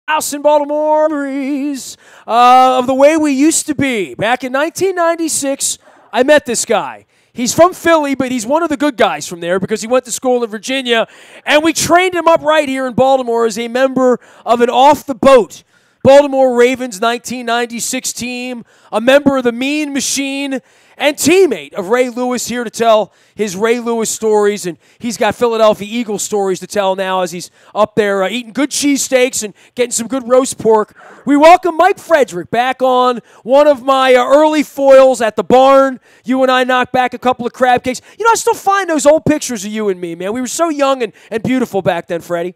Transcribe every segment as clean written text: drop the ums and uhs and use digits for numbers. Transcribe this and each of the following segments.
House in Baltimore, memories of the way we used to be. Back in 1996, I met this guy. He's from Philly, but he's one of the good guys from there because he went to school in Virginia, and we trained him up right here in Baltimore as a member of an off-the-boat Baltimore Ravens 1996 team, a member of the Mean Machine, and teammate of Ray Lewis, here to tell his Ray Lewis stories. And he's got Philadelphia Eagles stories to tell now as he's up there eating good cheesesteaks and getting some good roast pork. We welcome Mike Frederick back on one of my early foils at the barn. You and I knocked back a couple of crab cakes. You know, I still find those old pictures of you and me, man. We were so young and beautiful back then, Freddie.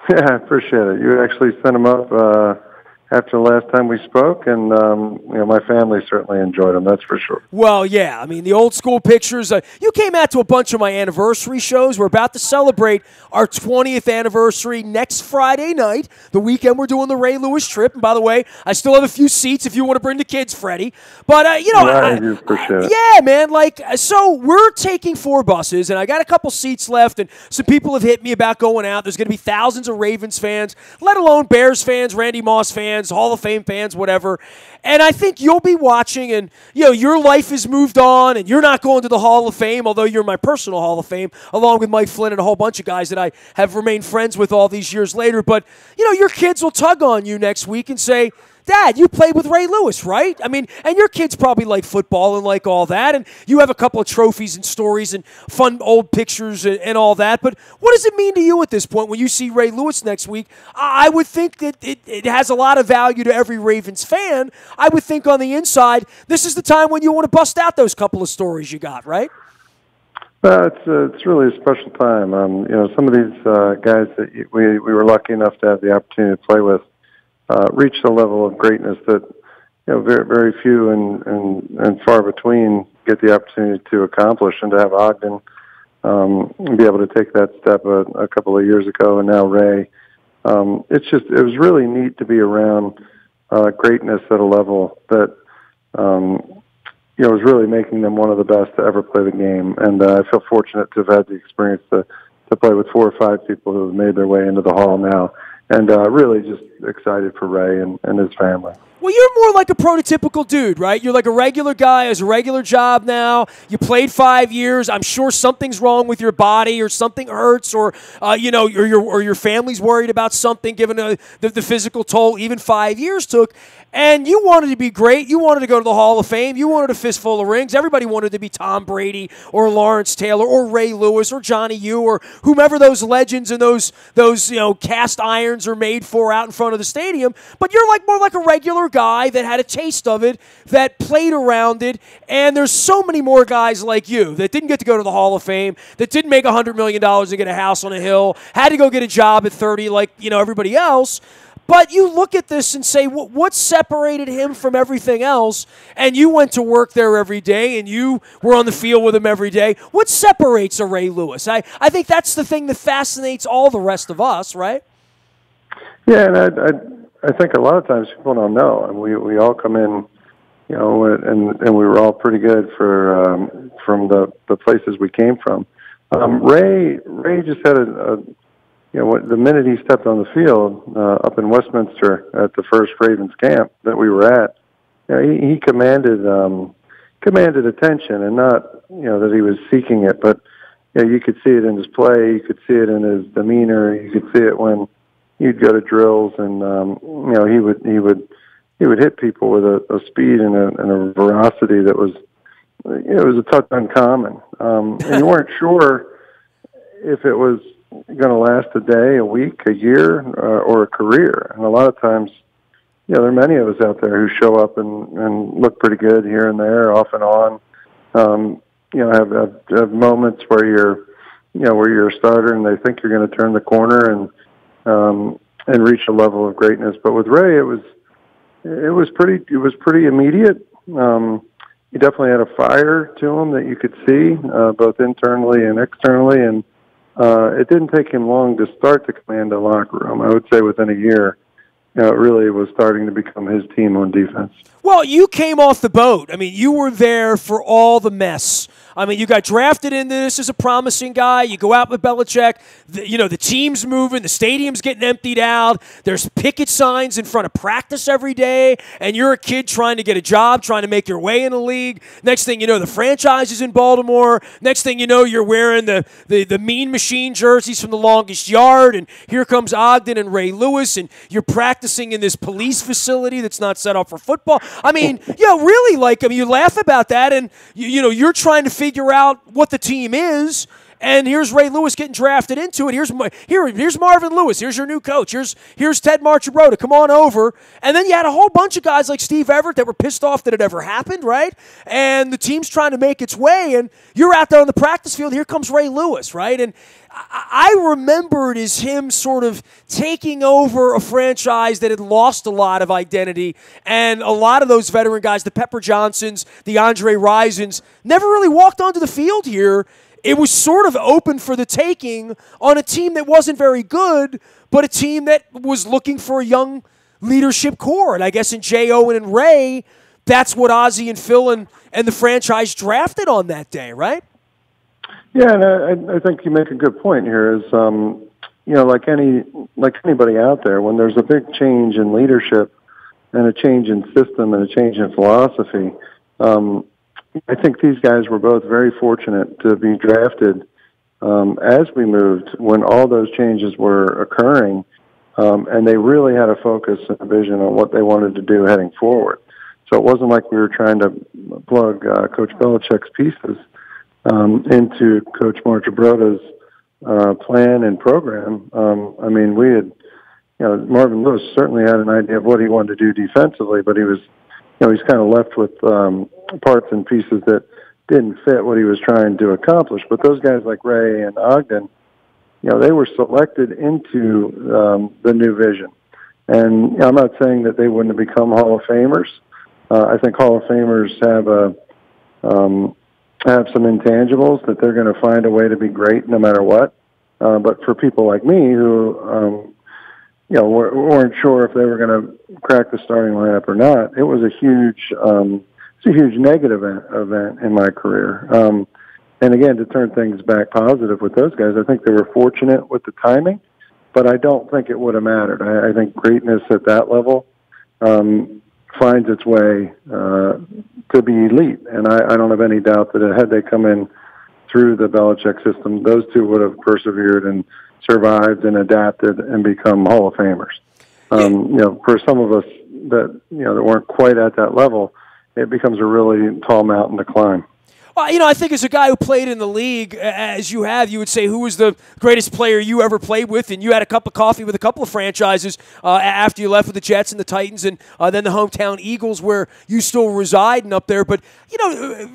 Yeah, I appreciate it. You actually sent them up after the last time we spoke, and my family certainly enjoyed them, that's for sure. Well, yeah, I mean, the old school pictures. You came out to a bunch of my anniversary shows. We're about to celebrate our 20th anniversary next Friday night. The weekend we're doing the Ray Lewis trip. And by the way, I still have a few seats if you want to bring the kids, Freddie. But, yeah, man, so we're taking 4 buses, and I got a couple seats left, and some people have hit me about going out. There's going to be thousands of Ravens fans, let alone Bears fans, Randy Moss fans, Hall of Fame fans, whatever. And I think you'll be watching, and your life has moved on, and you're not going to the Hall of Fame, although you're my personal Hall of Fame, along with Mike Flynn and a whole bunch of guys that I have remained friends with all these years later. But, your kids will tug on you next week and say, Dad, you played with Ray Lewis, right? I mean, and your kids probably like football and like all that, and you have a couple of trophies and stories and fun old pictures and all that. But what does it mean to you at this point when you see Ray Lewis next week? I would think that it has a lot of value to every Ravens fan. I would think on the inside, this is the time when you want to bust out those couple of stories you got, right? It's really a special time. Some of these guys that we were lucky enough to have the opportunity to play with reached a level of greatness that very very few and far between get the opportunity to accomplish, and to have Ogden be able to take that step a couple of years ago, and now Ray. It was really neat to be around greatness at a level that was really making them one of the best to ever play the game. And I feel fortunate to have had the experience to play with 4 or 5 people who have made their way into the Hall now. And really just excited for Ray and his family. Well, you're more like a prototypical dude, right? You're like a regular guy, has a regular job now. You played 5 years. I'm sure something's wrong with your body, or something hurts, or your family's worried about something, given the physical toll even 5 years took. And you wanted to be great. You wanted to go to the Hall of Fame. You wanted a fistful of rings. Everybody wanted to be Tom Brady or Lawrence Taylor or Ray Lewis or Johnny U or whomever those legends and those cast irons are made for out in front of the stadium. But you're more like a regular guy that had a taste of it, that played around it. And there's so many more guys like you that didn't get to go to the Hall of Fame, that didn't make $100 million and get a house on a hill, had to go get a job at 30 like everybody else. But you look at this and say, what separated him from everything else? And you went to work there every day, and you were on the field with him every day. What separates a Ray Lewis? I think that's the thing that fascinates all the rest of us, right? Yeah, and I think a lot of times people don't know. And we all come in, and we were all pretty good from the places we came from. Ray just had the minute he stepped on the field up in Westminster at the first Ravens camp that we were at, he commanded attention, and not that he was seeking it, but you could see it in his play, you could see it in his demeanor, you could see it when he'd go to drills, and he would hit people with a speed and a veracity that was a touch uncommon, and you weren't sure if it was going to last a day, a week, a year, or a career. And a lot of times, there are many of us out there who show up and look pretty good here and there, off and on. Have moments where you're a starter and they think you're going to turn the corner and reach a level of greatness. But with Ray, it was pretty immediate. He definitely had a fire to him that you could see, both internally and externally, and it didn't take him long to start to command a locker room. I would say within a year, it really was starting to become his team on defense. Well, Well, you came off the boat. I mean, you were there for all the mess. I mean, you got drafted into this as a promising guy. You go out with Belichick. The team's moving. The stadium's getting emptied out. There's picket signs in front of practice every day. And you're a kid trying to get a job, trying to make your way in the league. Next thing you know, the franchise is in Baltimore. Next thing you know, you're wearing the Mean Machine jerseys from The Longest Yard. And here comes Ogden and Ray Lewis. And you're practicing in this police facility that's not set up for football. I mean, really, you laugh about that. And, you're trying to figure out what the team is, and here's Ray Lewis getting drafted into it. Here's Marvin Lewis. Here's your new coach. Here's Ted Marchibroda. Come on over. And then you had a whole bunch of guys like Steve Everett that were pissed off that it ever happened, right? And the team's trying to make its way, and you're out there on the practice field. Here comes Ray Lewis, right? And I remember it as him sort of taking over a franchise that had lost a lot of identity, and a lot of those veteran guys, the Pepper Johnsons, the Andre Risons, never really walked onto the field here. It was sort of open for the taking on a team that wasn't very good, but a team that was looking for a young leadership core. And I guess in Jay Owen and Ray, that's what Ozzie and Phil and the franchise drafted on that day, right? Yeah, and I think you make a good point here. Is like anybody out there, when there's a big change in leadership and a change in system and a change in philosophy, I think these guys were both very fortunate to be drafted as we moved when all those changes were occurring, and they really had a focus and a vision on what they wanted to do heading forward. So it wasn't like we were trying to plug Coach Belichick's pieces into Coach Marchibroda's plan and program. I mean, we had, Marvin Lewis certainly had an idea of what he wanted to do defensively, but he was, he's kind of left with parts and pieces that didn't fit what he was trying to accomplish. But those guys like Ray and Ogden, they were selected into the new vision. And I'm not saying that they wouldn't have become Hall of Famers. I think Hall of Famers have some intangibles that they're going to find a way to be great no matter what. But for people like me who, weren't sure if they were going to crack the starting lineup or not, it was a huge negative event in my career. And again, to turn things back positive with those guys, I think they were fortunate with the timing, but I don't think it would have mattered. I think greatness at that level finds its way to be elite. And I don't have any doubt that had they come in through the Belichick system, those two would have persevered and survived and adapted and become Hall of Famers. For some of us that weren't quite at that level, it becomes a really tall mountain to climb. Well, I think as a guy who played in the league, as you have, you would say who was the greatest player you ever played with, and you had a cup of coffee with a couple of franchises after you left with the Jets and the Titans and then the hometown Eagles where you still reside and up there. But,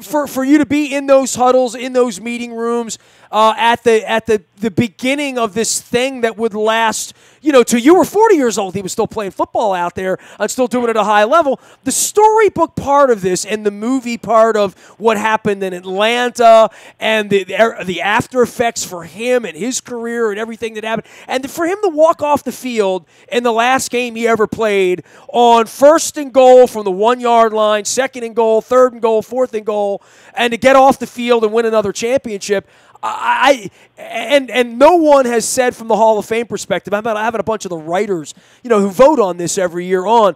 for you to be in those huddles, in those meeting rooms, at the beginning of this thing that would last, till you were 40 years old, he was still playing football out there and still doing it at a high level. The storybook part of this and the movie part of what happened in Atlanta and the after effects for him and his career and everything that happened, and for him to walk off the field in the last game he ever played on 1st and goal from the 1-yard line, 2nd and goal, 3rd and goal, 4th and goal, and to get off the field and win another championship. And no one has said from the Hall of Fame perspective, I'm having a bunch of the writers, who vote on this every year on,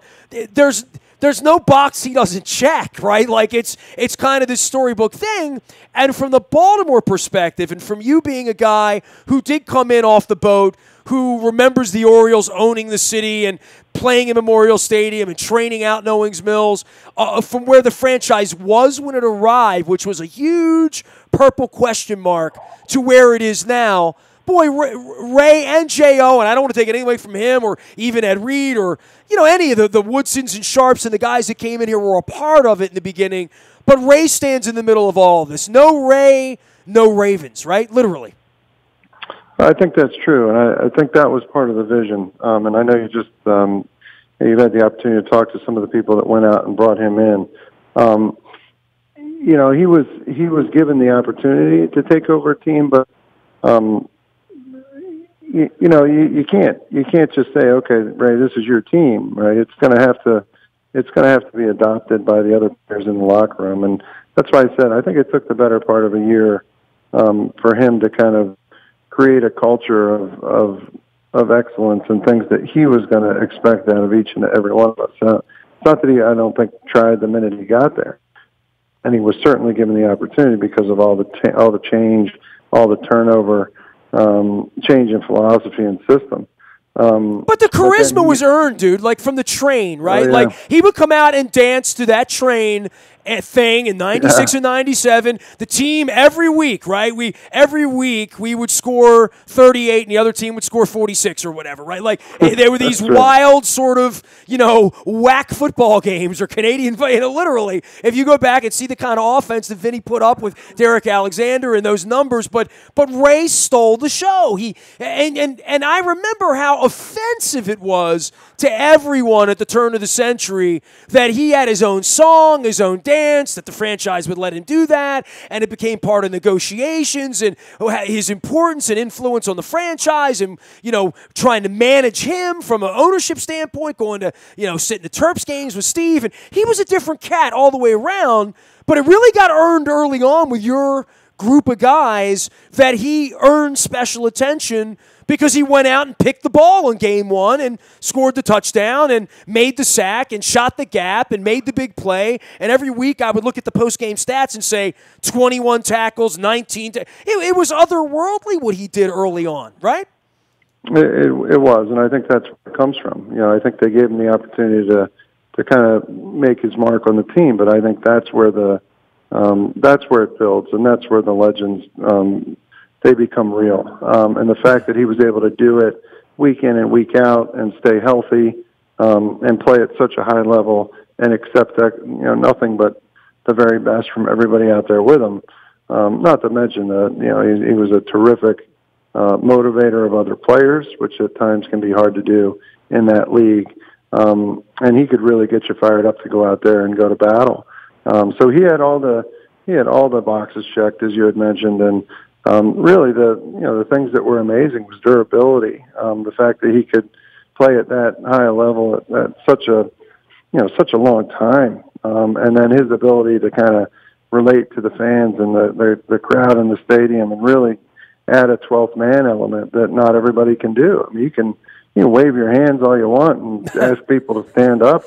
there's no box he doesn't check, right? Like it's kind of this storybook thing. And from the Baltimore perspective, and from you being a guy who did come in off the boat, who remembers the Orioles owning the city and playing in Memorial Stadium and training out in Owings Mills, from where the franchise was when it arrived, which was a huge purple question mark, to where it is now. Boy, Ray and J.O., and I don't want to take anything away from him or even Ed Reed or, any of the Woodsons and Sharps and the guys that came in here were a part of it in the beginning. But Ray stands in the middle of all of this. No Ray, no Ravens, right? Literally. I think that's true, and I think that was part of the vision. And I know you just you've had the opportunity to talk to some of the people that went out and brought him in. He was given the opportunity to take over a team, but you can't just say, okay, Ray, this is your team, right? It's going to have to it's going to have to be adopted by the other players in the locker room. And that's why I said I think it took the better part of a year for him to kind of create a culture of excellence and things that he was going to expect out of each and every one of us. It's not that I don't think, tried the minute he got there. And he was certainly given the opportunity because of all the change, all the turnover, change in philosophy and system. But the charisma was earned, dude, like from the train, right? Oh, yeah. Like he would come out and dance to that train thing in 96 and 97. The team every week, right? Every week we would score 38 and the other team would score 46 or whatever, right? Like there were these wild sort of, whack football games or Canadian, literally. If you go back and see the kind of offense that Vinny put up with Derek Alexander and those numbers, but Ray stole the show. And I remember how offensive it was to everyone at the turn of the century that he had his own song, his own dance, that the franchise would let him do that, and it became part of negotiations and his importance and influence on the franchise and, trying to manage him from an ownership standpoint, going to, sit in the Terps games with Steve. And he was a different cat all the way around, but it really got earned early on with your group of guys that he earned special attention because he went out and picked the ball in game one and scored the touchdown and made the sack and shot the gap and made the big play. And every week I would look at the post-game stats and say 21 tackles, 19. It was otherworldly what he did early on, right? It was, and I think that's where it comes from. I think they gave him the opportunity to kind of make his mark on the team, but I think that's where that's where it builds, and that's where the legends they become real. And the fact that he was able to do it week in and week out and stay healthy and play at such a high level and accept that nothing but the very best from everybody out there with him. Not to mention that he was a terrific motivator of other players, which at times can be hard to do in that league. And he could really get you fired up to go out there and go to battle. So he had all the boxes checked, as you had mentioned, and really the things that were amazing was durability. The fact that he could play at that high a level at such a long time, and then his ability to kind of relate to the fans and the crowd in the stadium, and really add a 12th man element that not everybody can do. I mean, you can wave your hands all you want and ask people to stand up,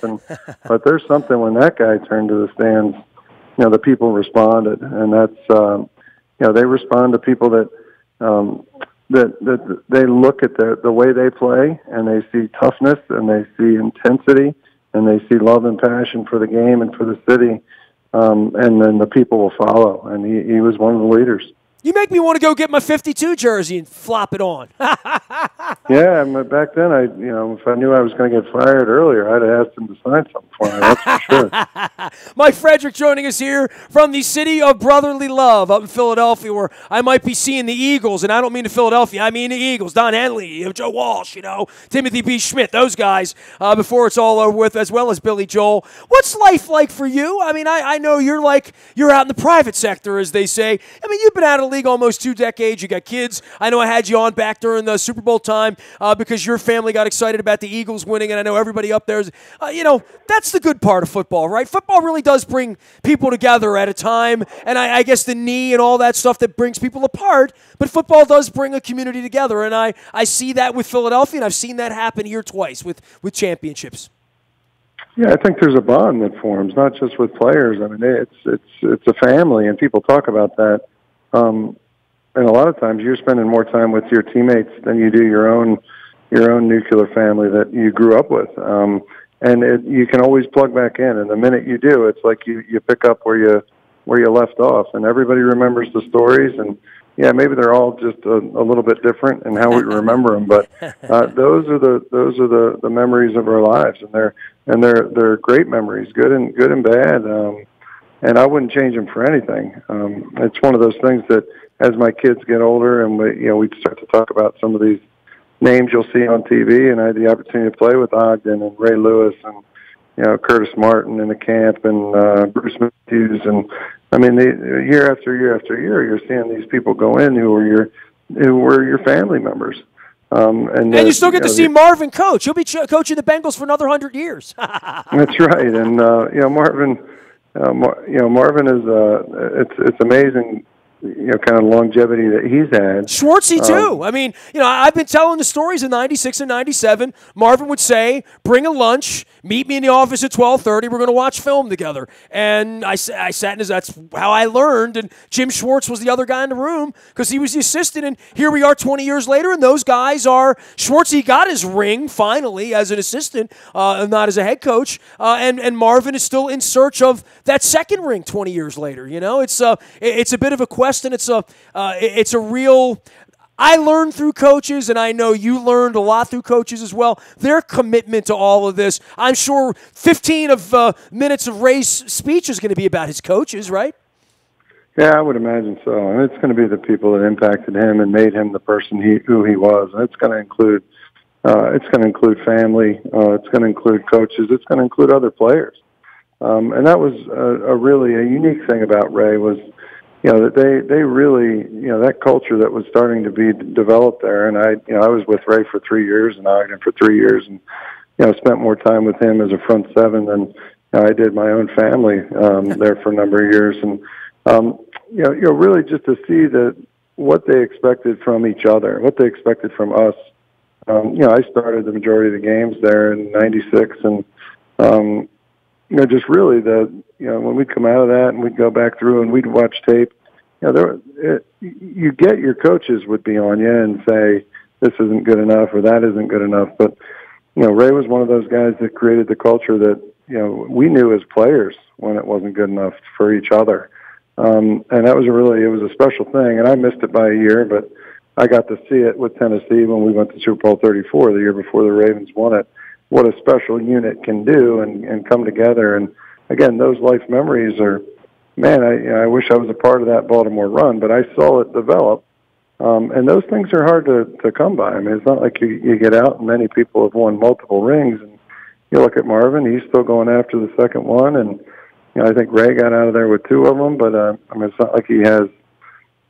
but there's something when that guy turned to the stands, the people responded, and that's they respond to people that they look at the way they play and they see toughness and they see intensity and they see love and passion for the game and for the city, and then the people will follow. And he was one of the leaders. You make me want to go get my 52 jersey and flop it on. Yeah, back then, if I knew I was going to get fired earlier, I'd have asked him to sign something for me, that's for sure. Mike Frederick joining us here from the city of brotherly love up in Philadelphia, where I might be seeing the Eagles, and I don't mean the Philadelphia, I mean the Eagles, Don Henley, Joe Walsh, Timothy B. Schmidt, those guys, before it's all over with, as well as Billy Joel. What's life like for you? I mean, I know you're out in the private sector, as they say. I mean, you've been out of league almost 2 decades. You got kids. I know I had you on back during the Super Bowl time because your family got excited about the Eagles winning, and I know everybody up there is, that's the good part of football, right? Football really does bring people together at a time, and I guess the knee and all that stuff that brings people apart, but football does bring a community together, and I see that with Philadelphia, and I've seen that happen here twice with championships. Yeah, I think there's a bond that forms, not just with players. I mean, it's a family, and people talk about that. And a lot of times you're spending more time with your teammates than you do your own nuclear family that you grew up with. And you can always plug back in. And the minute you do, it's like you pick up where you left off. And everybody remembers the stories. And yeah, maybe they're all just a little bit different in how we remember them. But those are the memories of our lives, and they're great memories, good and bad. And I wouldn't change them for anything. It's one of those things that as my kids get older and we start to talk about some of these names you'll see on TV, and I had the opportunity to play with Ogden and Ray Lewis and Curtis Martin in the camp and Bruce Matthews, and I mean year after year after year you're seeing these people go in who were your family members, And you still get to see Marvin coach. He'll be coaching the Bengals for another 100 years. That's right. And Marvin, Marvin is it's amazing. Kind of longevity that he's had. Schwartzy, too. I mean, I've been telling the stories in 96 and 97. Marvin would say, bring a lunch, meet me in the office at 12:30. We're going to watch film together. And I sat in that's how I learned. And Jim Schwartz was the other guy in the room because he was the assistant. And here we are 20 years later, and those guys are – Schwartzy got his ring finally as an assistant, not as a head coach. And Marvin is still in search of that second ring 20 years later. It's a bit of a question. And it's a real. I learned through coaches, and I know you learned a lot through coaches as well. Their commitment to all of this. I'm sure 15 minutes of Ray's speech is going to be about his coaches, right? Yeah, I would imagine so. And it's going to be the people that impacted him and made him the person who he was. And it's going to include family. It's going to include coaches. It's going to include other players. And that was a really unique thing about Ray was. That they really, that culture that was starting to be developed there. And I was with Ray for 3 years and Ogden for 3 years and, spent more time with him as a front seven than I did my own family there for a number of years. And, really just to see that what they expected from each other, what they expected from us. I started the majority of the games there in 96 and, just really when we'd come out of that and we'd go back through and we'd watch tape, you get your coaches would be on you and say, this isn't good enough or that isn't good enough. But, Ray was one of those guys that created the culture that, we knew as players when it wasn't good enough for each other. And that was it was a special thing. And I missed it by a year, but I got to see it with Tennessee when we went to Super Bowl 34 the year before the Ravens won it. What a special unit can do and come together. And again, those life memories are, man, I wish I was a part of that Baltimore run, but I saw it develop. And those things are hard to come by. I mean, it's not like you get out and many people have won multiple rings. And you look at Marvin, he's still going after the second one. And, I think Ray got out of there with 2 of them, but it's not like he has,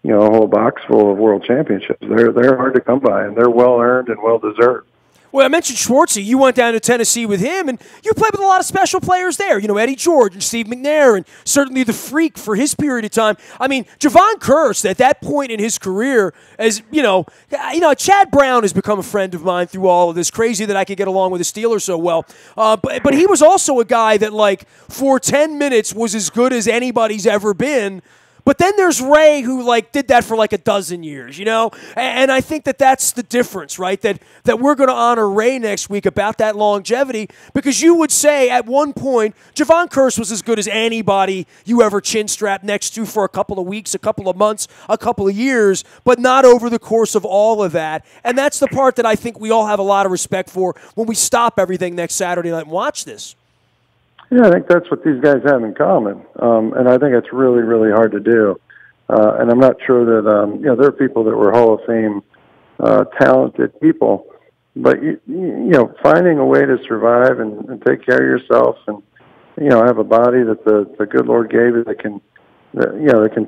a whole box full of world championships. They're hard to come by, and they're well-earned and well-deserved. Well, I mentioned Schwartzy. You went down to Tennessee with him, and you played with a lot of special players there. Eddie George and Steve McNair, and certainly the Freak for his period of time. I mean, Javon Curse, at that point in his career, as Chad Brown has become a friend of mine through all of this. Crazy that I could get along with the Steelers so well. But he was also a guy that, for 10 minutes was as good as anybody's ever been. But then there's Ray who did that for a dozen years, And I think that's the difference, right? That we're going to honor Ray next week about that longevity because you would say at one point Javon Curse was as good as anybody you ever chin strapped next to for a couple of weeks, a couple of months, a couple of years, but not over the course of all of that. And that's the part that I think we all have a lot of respect for when we stop everything next Saturday night and watch this. Yeah, I think that's what these guys have in common, and I think it's really, really hard to do. And I'm not sure that there are people that were Hall of Fame talented people, but finding a way to survive and take care of yourself, and have a body that the good Lord gave you that can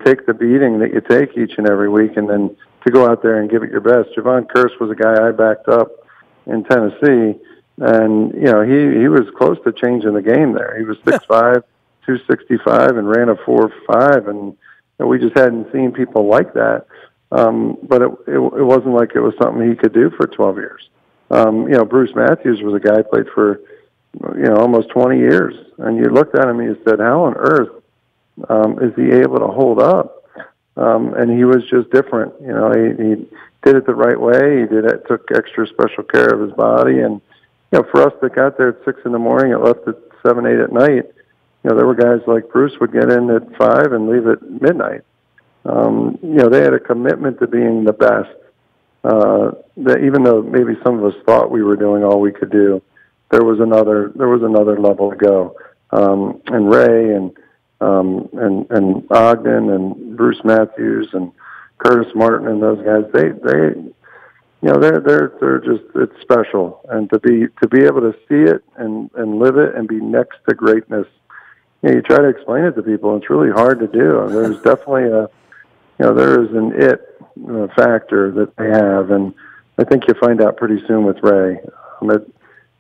take the beating that you take each and every week, and then to go out there and give it your best. Javon Curse was a guy I backed up in Tennessee. And, he was close to changing the game there. He was 6'5", 265, and ran a 4.5, and we just hadn't seen people like that. But it wasn't like it was something he could do for 12 years. Bruce Matthews was a guy who played for, almost 20 years. And you looked at him and you said, how on earth is he able to hold up? And he was just different. He did it the right way. He took extra special care of his body, and for us that got there at 6 in the morning and left at 7, 8 at night, there were guys like Bruce would get in at 5 and leave at midnight. They had a commitment to being the best. That even though maybe some of us thought we were doing all we could do, there was another level to go. And Ray and Ogden and Bruce Matthews and Curtis Martin and those guys, they're just, it's special. And to be able to see it and live it and be next to greatness, you try to explain it to people. It's really hard to do. There's definitely there is an it factor that they have. And, I think you'll find out pretty soon with Ray. It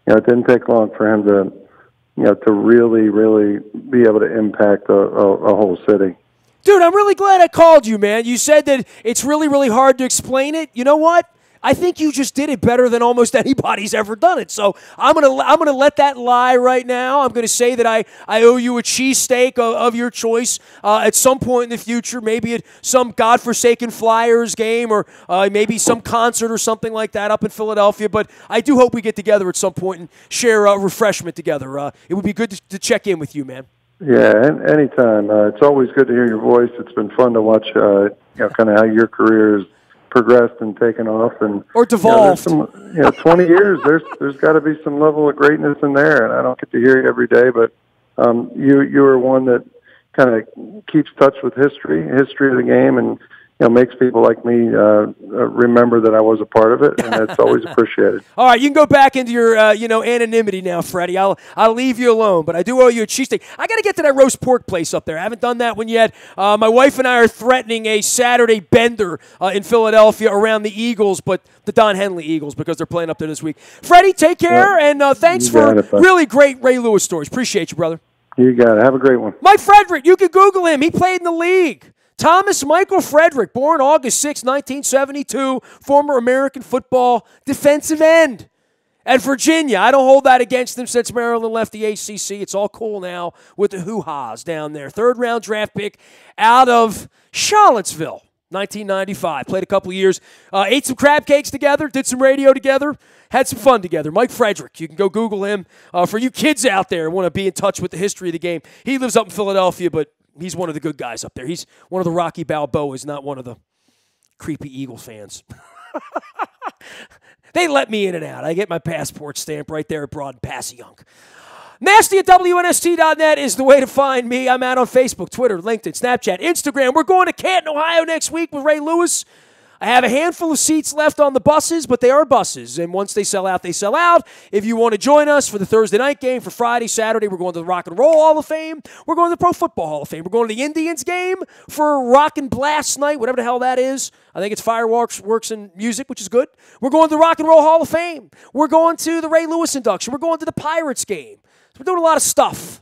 didn't take long for him to really, really be able to impact a whole city. Dude, I'm really glad I called you, man. You said that it's really, really hard to explain it. You know what? I think you just did it better than almost anybody's ever done it. So I'm gonna let that lie right now. I'm gonna say that I owe you a cheesesteak of your choice at some point in the future, maybe at some godforsaken Flyers game or maybe some concert or something like that up in Philadelphia. But I do hope we get together at some point and share a refreshment together. It would be good to check in with you, man. Yeah, anytime. It's always good to hear your voice. It's been fun to watch, kind of how your career has progressed and taken off, and or devolved. 20 years. There's got to be some level of greatness in there, and I don't get to hear it every day, but you are one that kind of keeps touch with history of the game, and makes people like me remember that I was a part of it, and it's always appreciated. All right, you can go back into your anonymity now, Freddie. I'll leave you alone, but I do owe you a cheesesteak. I got to get to that roast pork place up there. I haven't done that one yet. My wife and I are threatening a Saturday bender in Philadelphia around the Eagles, but the Don Henley Eagles, because they're playing up there this week. Freddie, take care, and thanks for really great Ray Lewis stories. Appreciate you, brother. You got it. Have a great one. Mike Frederick, you can Google him. He played in the league. Thomas Michael Frederick, born August 6, 1972, former American football defensive end at Virginia. I don't hold that against him since Maryland left the ACC. It's all cool now with the hoo-has down there. Third-round draft pick out of Charlottesville, 1995. Played a couple of years. Ate some crab cakes together, did some radio together, had some fun together. Mike Frederick, you can go Google him. For you kids out there who want to be in touch with the history of the game, he lives up in Philadelphia, but he's one of the good guys up there. He's one of the Rocky Balboas, not one of the creepy Eagles fans. They let me in and out. I get my passport stamp right there at Broad and Passyunk. Nasty at WNST.net is the way to find me. I'm out on Facebook, Twitter, LinkedIn, Snapchat, Instagram. We're going to Canton, Ohio next week with Ray Lewis. I have a handful of seats left on the buses, but they are buses, and once they sell out, they sell out. If you want to join us for the Thursday night game, for Friday, Saturday, we're going to the Rock and Roll Hall of Fame. We're going to the Pro Football Hall of Fame. We're going to the Indians game for Rock and Blast Night, whatever the hell that is. I think it's fireworks, works, and music, which is good. We're going to the Rock and Roll Hall of Fame. We're going to the Ray Lewis induction. We're going to the Pirates game. So we're doing a lot of stuff.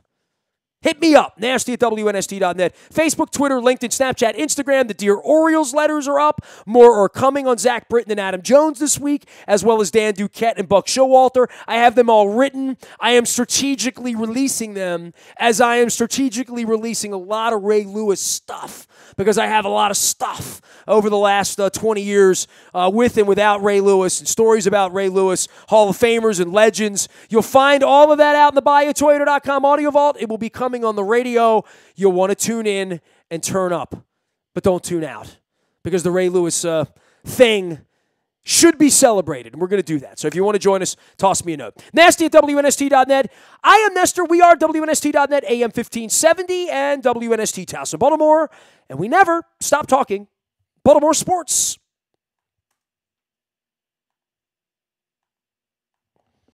Hit me up, nasty at WNST.net. Facebook, Twitter, LinkedIn, Snapchat, Instagram. The Dear Orioles letters are up. More are coming on Zach Britton and Adam Jones this week, as well as Dan Duquette and Buck Showalter. I have them all written. I am strategically releasing them as I am strategically releasing a lot of Ray Lewis stuff, because I have a lot of stuff over the last 20 years with and without Ray Lewis, and stories about Ray Lewis, Hall of Famers and legends. You'll find all of that out in the BuyAToyota.com audio vault. It will be coming on the radio. You'll want to tune in and turn up, but don't tune out, because the Ray Lewis thing should be celebrated, and we're going to do that. So if you want to join us, toss me a note. Nasty at WNST.net. I am Nestor. We are WNST.net, AM 1570, and WNST Towson, Baltimore, and we never stop talking Baltimore sports.